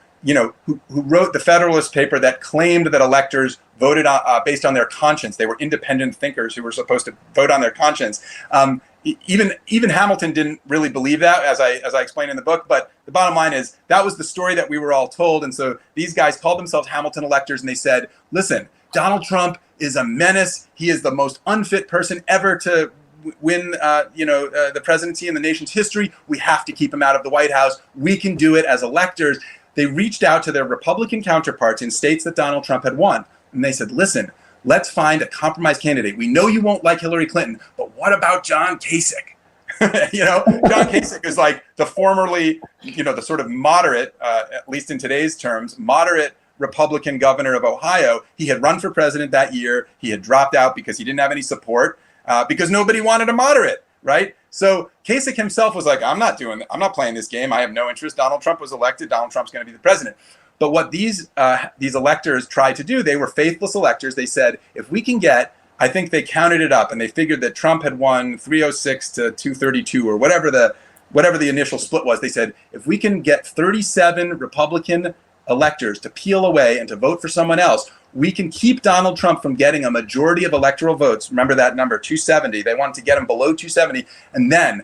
wrote the Federalist paper that claimed that electors voted based on their conscience. They were independent thinkers who were supposed to vote on their conscience. Even Hamilton didn't really believe that, as I explained in the book. But the bottom line is that was the story that we were all told. And so these guys called themselves Hamilton electors, and they said, "Listen, Donald Trump is a menace. He is the most unfit person ever to win the presidency in the nation's history. We have to keep him out of the White House. We can do it as electors." They reached out to their Republican counterparts in states that Donald Trump had won. And they said, "Listen, let's find a compromise candidate. We know you won't like Hillary Clinton, but what about John Kasich?" John Kasich is like the formerly, the sort of moderate, at least in today's terms, moderate Republican governor of Ohio. He had run for president that year. He had dropped out because he didn't have any support, because nobody wanted a moderate, right? So Kasich himself was like, I'm not playing this game. I have no interest. Donald Trump was elected. Donald Trump's going to be the president. But what these electors tried to do, they were faithless electors. They said, if we can get, I think they counted it up, and they figured that Trump had won 306 to 232 or whatever the initial split was. They said, if we can get 37 Republican electors to peel away and to vote for someone else, we can keep Donald Trump from getting a majority of electoral votes. Remember that number, 270. They wanted to get him below 270, and then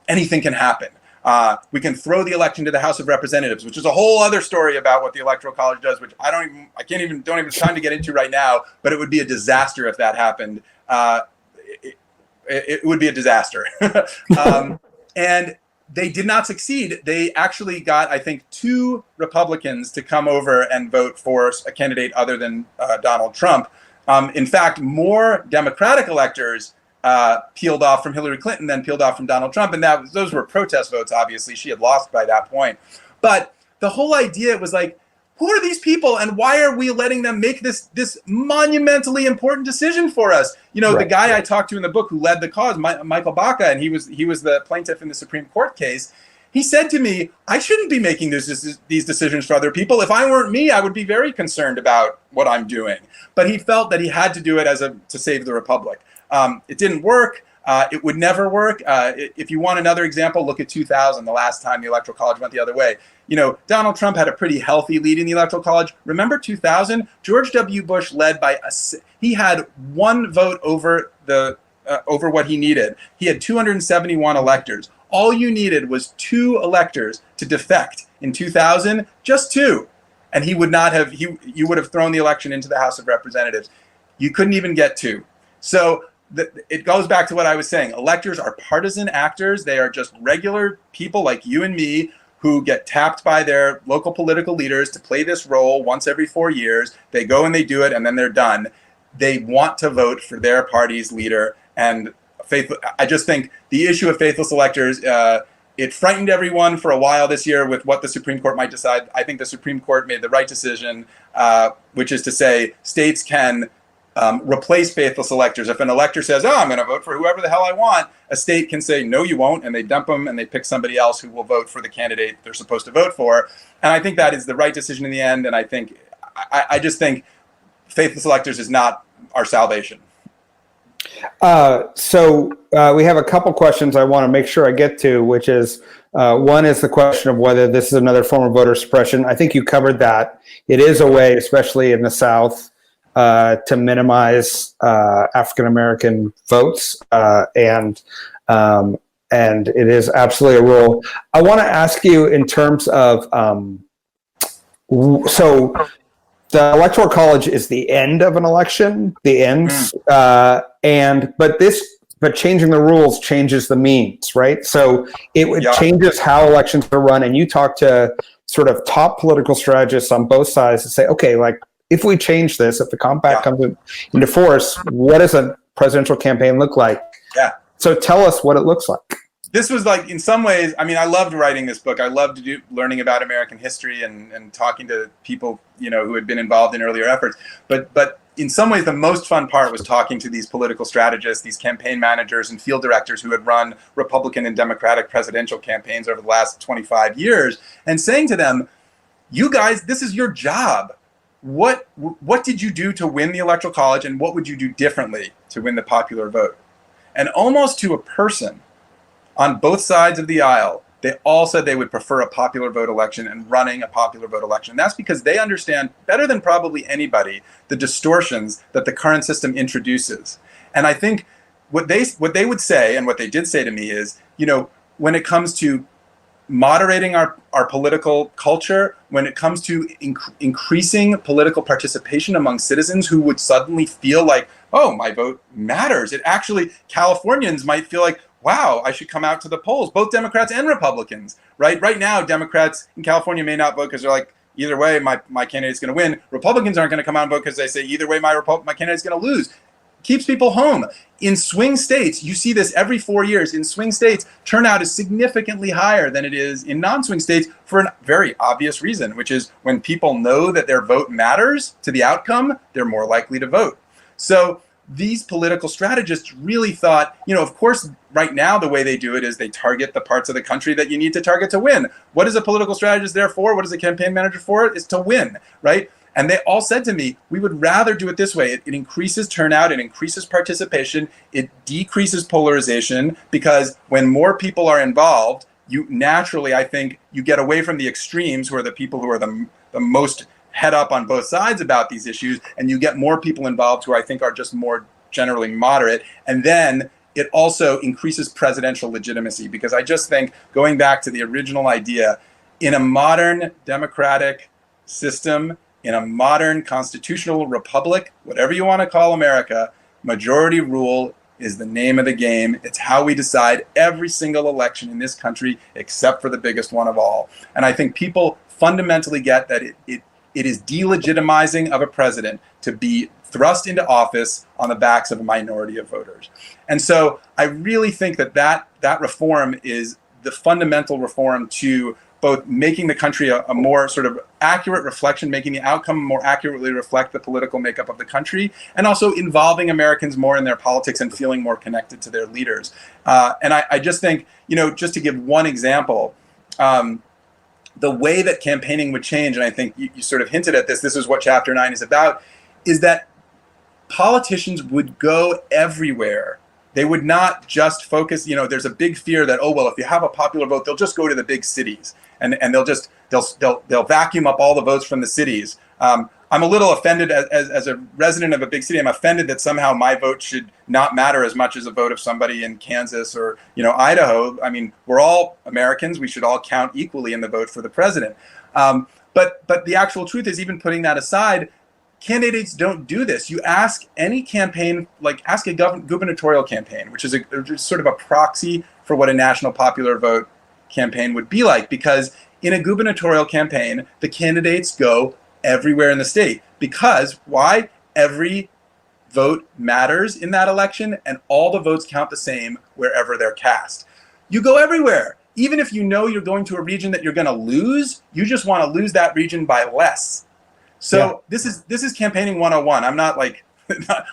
anything can happen. We can throw the election to the House of Representatives, which is a whole other story about what the Electoral College does, which don't even have time to get into right now. But it would be a disaster if that happened. It would be a disaster. And they did not succeed. They actually got, I think, 2 Republicans to come over and vote for a candidate other than Donald Trump. In fact, more Democratic electors peeled off from Hillary Clinton than peeled off from Donald Trump. And those were protest votes, obviously. She had lost by that point. But the whole idea was like, who are these people, and why are we letting them make this monumentally important decision for us? Right. The guy I talked to in the book who led the cause, Michael Baca, and he was the plaintiff in the Supreme Court case. He said to me, I shouldn't be making these decisions for other people. If I weren't me, I would be very concerned about what I'm doing. But he felt that he had to do it to save the republic. It didn't work. It would never work. If you want another example, look at 2000, the last time the Electoral College went the other way. Donald Trump had a pretty healthy lead in the Electoral College. Remember 2000? George W. Bush led by he had 1 vote over the over what he needed. He had 271 electors. All you needed was 2 electors to defect in 2000, just 2. And he would not have, you would have thrown the election into the House of Representatives. You couldn't even get 2. So it goes back to what I was saying. Electors are partisan actors. They are just regular people like you and me who get tapped by their local political leaders to play this role once every 4 years. They go and they do it, and then they're done. They want to vote for their party's leader. And I just think the issue of faithless electors, it frightened everyone for a while this year with what the Supreme Court might decide. I think the Supreme Court made the right decision, which is to say states can replace faithless electors. If an elector says, oh, I'm going to vote for whoever the hell I want, a state can say, no, you won't, and they dump them and they pick somebody else who will vote for the candidate they're supposed to vote for. And I think that is the right decision in the end. And I just think faithless electors is not our salvation. So we have a couple questions I want to make sure I get to, which is one is the question of whether this is another form of voter suppression. I think you covered that. It is a way, especially in the South, to minimize African-American votes, and it is absolutely a rule. I want to ask you in terms of, so the Electoral College is the end of an election, the ends, but changing the rules changes the means, right? So it changes how elections are run, and you talk to sort of top political strategists on both sides to say, okay, like, if we change this, if the compact comes into force, what does a presidential campaign look like? Yeah. So tell us what it looks like. This was like, in some ways, I mean, I loved writing this book. I loved learning about American history and talking to people, who had been involved in earlier efforts. But in some ways, the most fun part was talking to these political strategists, these campaign managers and field directors who had run Republican and Democratic presidential campaigns over the last 25 years and saying to them, you guys, this is your job. What did you do to win the Electoral College, and what would you do differently to win the popular vote? And almost to a person on both sides of the aisle, they all said they would prefer a popular vote election and running a popular vote election. And that's because they understand better than probably anybody the distortions that the current system introduces. And I think what they would say, and what they did say to me is, when it comes to moderating our political culture, when it comes to increasing political participation among citizens who would suddenly feel like, oh, my vote matters. It actually, Californians might feel like, wow, I should come out to the polls, both Democrats and Republicans, right? Right now, Democrats in California may not vote because they're like, either way, my candidate's going to win. Republicans aren't going to come out and vote because they say, either way, my candidate's going to lose. Keeps people home. In swing states, you see this every 4 years. In swing states, turnout is significantly higher than it is in non-swing states for a very obvious reason, which is when people know that their vote matters to the outcome, they're more likely to vote. So these political strategists really thought, of course, right now the way they do it is they target the parts of the country that you need to target to win. What is a political strategist there for? What is a campaign manager for? It's to win, right? And they all said to me, we would rather do it this way. It increases turnout, it increases participation, it decreases polarization, because when more people are involved, you naturally, I think, you get away from the extremes, who are the people who are the most head up on both sides about these issues, and you get more people involved who I think are just more generally moderate. And then it also increases presidential legitimacy, because I just think, going back to the original idea, in a modern democratic system, in a modern constitutional republic, whatever you want to call America, majority rule is the name of the game. It's how we decide every single election in this country, except for the biggest one of all. And I think people fundamentally get that it is delegitimizing of a president to be thrust into office on the backs of a minority of voters. And so I really think that reform is the fundamental reform to both making the country a more sort of accurate reflection, making the outcome more accurately reflect the political makeup of the country, and also involving Americans more in their politics and feeling more connected to their leaders. And I just think, just to give one example, the way that campaigning would change, and I think you sort of hinted at this is what Chapter 9 is about, is that politicians would go everywhere. They would not just focus, there's a big fear that, if you have a popular vote, they'll just go to the big cities and they'll vacuum up all the votes from the cities. I'm a little offended as a resident of a big city. I'm offended that somehow my vote should not matter as much as a vote of somebody in Kansas or, Idaho. I mean, we're all Americans. We should all count equally in the vote for the president. But the actual truth is, even putting that aside, candidates don't do this. You ask any campaign, like ask a gubernatorial campaign, which is sort of a proxy for what a national popular vote campaign would be like, because in a gubernatorial campaign, the candidates go everywhere in the state. Because why? Every vote matters in that election, and all the votes count the same wherever they're cast. You go everywhere. Even if you know you're going to a region that you're going to lose, you just want to lose that region by less. So this is campaigning 101. I'm not like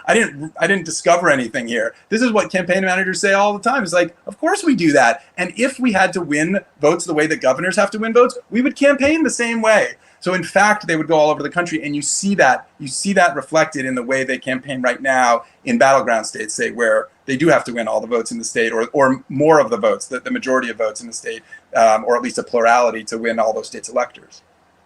I didn't discover anything here. This is what campaign managers say all the time. It's like, of course we do that. And if we had to win votes the way that governors have to win votes, we would campaign the same way. So in fact, they would go all over the country, and you see that reflected in the way they campaign right now in battleground states, say, where they do have to win all the votes in the state, or more of the votes, the majority of votes in the state, or at least a plurality to win all those states' electors.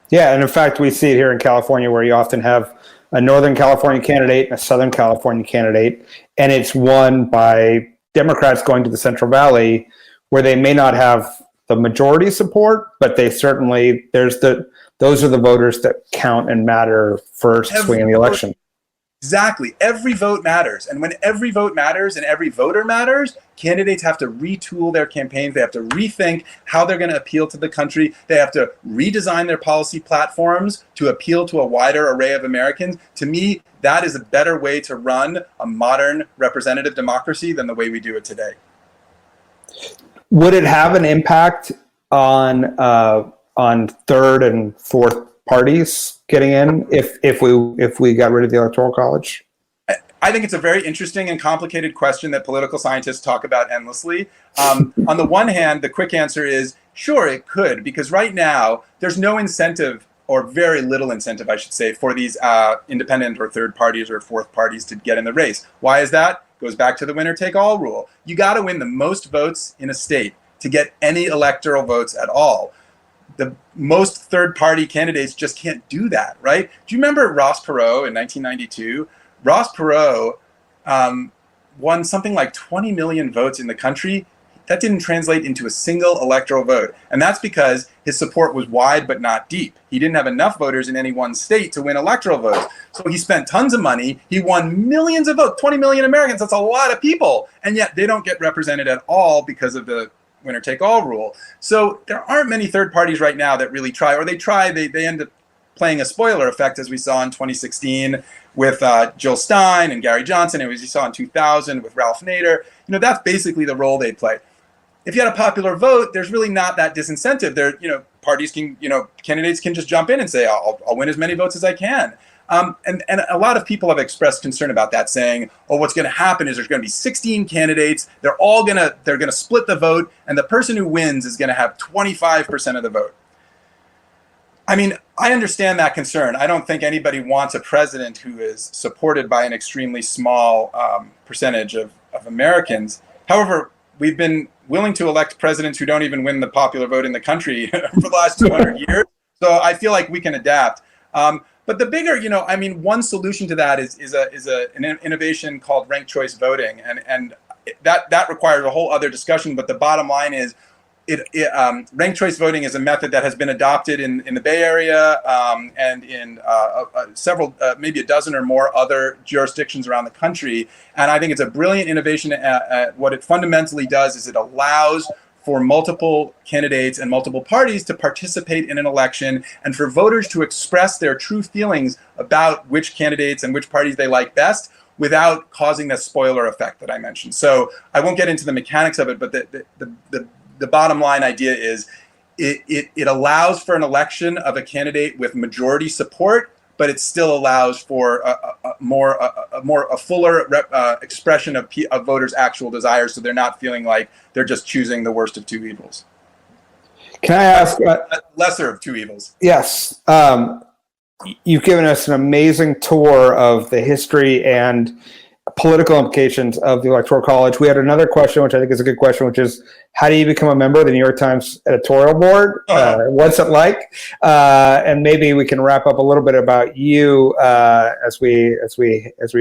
Yeah, and in fact, we see it here in California, where you often have a Northern California candidate and a Southern California candidate, and it's won by Democrats going to the Central Valley, where they may not have the majority support, but they certainly, those are the voters that count and matter for swinging the election. Exactly. Every vote matters. And when every vote matters and every voter matters, candidates have to retool their campaigns. They have to rethink how they're going to appeal to the country. They have to redesign their policy platforms to appeal to a wider array of Americans. To me, that is a better way to run a modern representative democracy than the way we do it today. Would it have an impact on third and fourth parties getting in if we got rid of the Electoral College? I think it's a very interesting and complicated question that political scientists talk about endlessly. On the one hand, the quick answer is, sure, it could, because right now there's no incentive, or very little incentive, I should say, for these independent or third parties or fourth parties to get in the race. Why is that? Goes back to the winner-take-all rule. You got to win the most votes in a state to get any electoral votes at all. The most third-party candidates just can't do that, right? Do you remember Ross Perot in 1992? Ross Perot won something like 20 million votes in the country. That didn't translate into a single electoral vote. And that's because his support was wide but not deep. He didn't have enough voters in any one state to win electoral votes. So he spent tons of money. He won millions of votes, 20 million Americans. That's a lot of people. And yet they don't get represented at all because of the winner-take-all rule. So there aren't many third parties right now that really try, or they try, they end up playing a spoiler effect, as we saw in 2016 with Jill Stein and Gary Johnson, and as you saw in 2000 with Ralph Nader. That's basically the role they play. If you had a popular vote, there's really not that disincentive. There, parties can, candidates can just jump in and say, I'll win as many votes as I can. And a lot of people have expressed concern about that, saying, what's going to happen is there's going to be 16 candidates. They're going to split the vote, and the person who wins is going to have 25% of the vote. I mean, I understand that concern. I don't think anybody wants a president who is supported by an extremely small percentage of Americans. However, we've been willing to elect presidents who don't even win the popular vote in the country for the last 200 years. So I feel like we can adapt. But the bigger, one solution to that is an innovation called ranked choice voting, and that requires a whole other discussion. But the bottom line is, ranked choice voting is a method that has been adopted in the Bay Area and in several, maybe a dozen or more other jurisdictions around the country. And I think it's a brilliant innovation. What it fundamentally does is it allows for multiple candidates and multiple parties to participate in an election, and for voters to express their true feelings about which candidates and which parties they like best without causing that spoiler effect that I mentioned. So I won't get into the mechanics of it, but the bottom line idea is it allows for an election of a candidate with majority support, but it still allows for a fuller expression of voters' actual desires, so they're not feeling like they're just choosing the worst of two evils. Can I ask? Lesser of two evils. Yes. You've given us an amazing tour of the history and political implications of the Electoral College. We had another question, which I think is a good question, which is, how do you become a member of the New York Times editorial board? What's it like? And maybe we can wrap up a little bit about you as we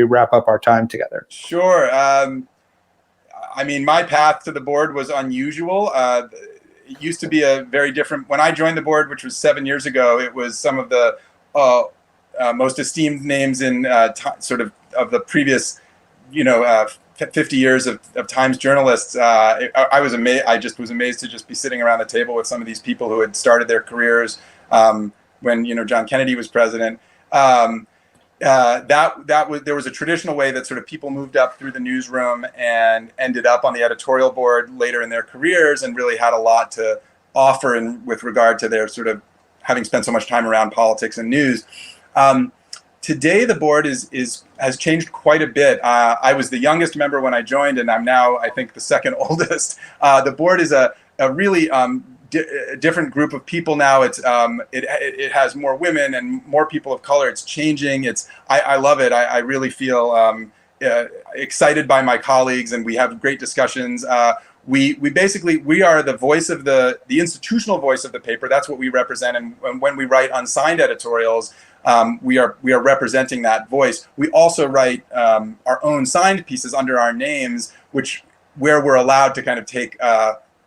wrap up our time together. Sure. I mean, my path to the board was unusual. It used to be a very different. When I joined the board, which was 7 years ago, it was some of the most esteemed names in sort of the previous 50 years of Times journalists. I was amazed. I just was amazed to just be sitting around the table with some of these people who had started their careers when John Kennedy was president. There was a traditional way that sort of people moved up through the newsroom and ended up on the editorial board later in their careers and really had a lot to offer with regard to their sort of having spent so much time around politics and news. Today, the board has changed quite a bit. I was the youngest member when I joined, and I'm now, I think, the second oldest. The board is a really different group of people now. It has more women and more people of color. It's changing. I love it. I really feel excited by my colleagues, and we have great discussions. We are the voice of the institutional voice of the paper. That's what we represent. And when we write unsigned editorials, we are representing that voice. We also write our own signed pieces under our names, where we're allowed to kind of take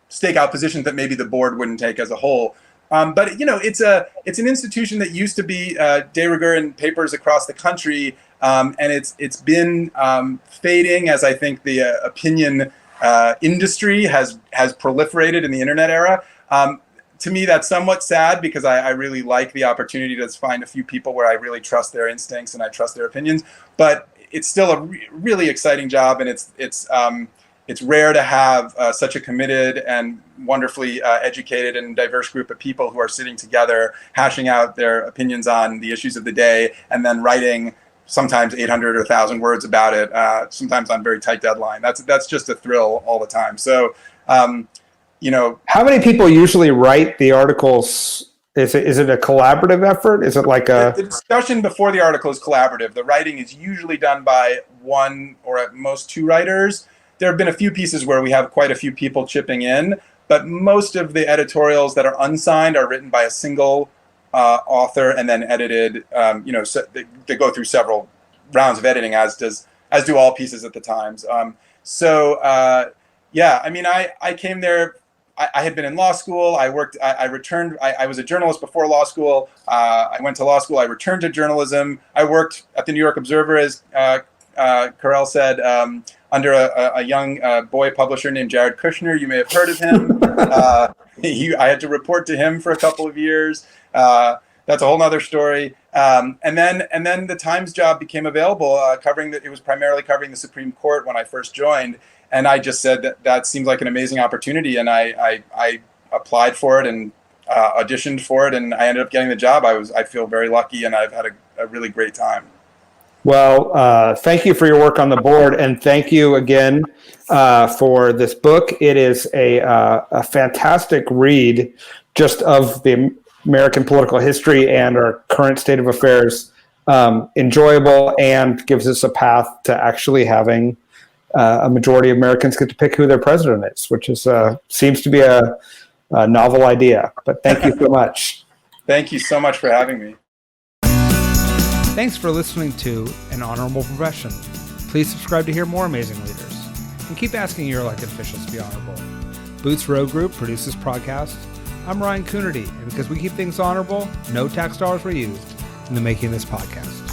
stake out positions that maybe the board wouldn't take as a whole. But it's an institution that used to be de rigueur in papers across the country, and it's been fading as I think the opinion industry has proliferated in the internet era. To me, that's somewhat sad because I really like the opportunity to find a few people where I really trust their instincts and I trust their opinions. But it's still a really exciting job, and it's rare to have such a committed and wonderfully educated and diverse group of people who are sitting together, hashing out their opinions on the issues of the day, and then writing sometimes 800 or 1,000 words about it, sometimes on very tight deadline. That's just a thrill all the time. So, how many people usually write the articles? Is it a collaborative effort? Is it like the discussion before the article is collaborative? The writing is usually done by one or at most two writers. There have been a few pieces where we have quite a few people chipping in, but most of the editorials that are unsigned are written by a single author and then edited. So they go through several rounds of editing, as do all pieces at the Times. I mean, I came there. I had been in law school. I returned. I was a journalist before law school. I went to law school. I returned to journalism. I worked at the New York Observer, as Karel said, under a young boy publisher named Jared Kushner. You may have heard of him. I had to report to him for a couple of years. That's a whole nother story. And then the Times job became available, it was primarily covering the Supreme Court when I first joined. And I just said that seems like an amazing opportunity. And I applied for it and auditioned for it, and I ended up getting the job. I feel very lucky, and I've had a really great time. Well, thank you for your work on the board, and thank you again for this book. It is a fantastic read, just of the American political history and our current state of affairs. Enjoyable, and gives us a path to actually having a majority of Americans get to pick who their president is, which seems to be a novel idea. But thank you so much. Thank you so much for having me. Thanks for listening to An Honorable Profession. Please subscribe to hear more amazing leaders, and keep asking your elected officials to be honorable. Boots Road Group produces podcasts. I'm Ryan Coonerty, and because we keep things honorable, no tax dollars were used in the making of this podcast.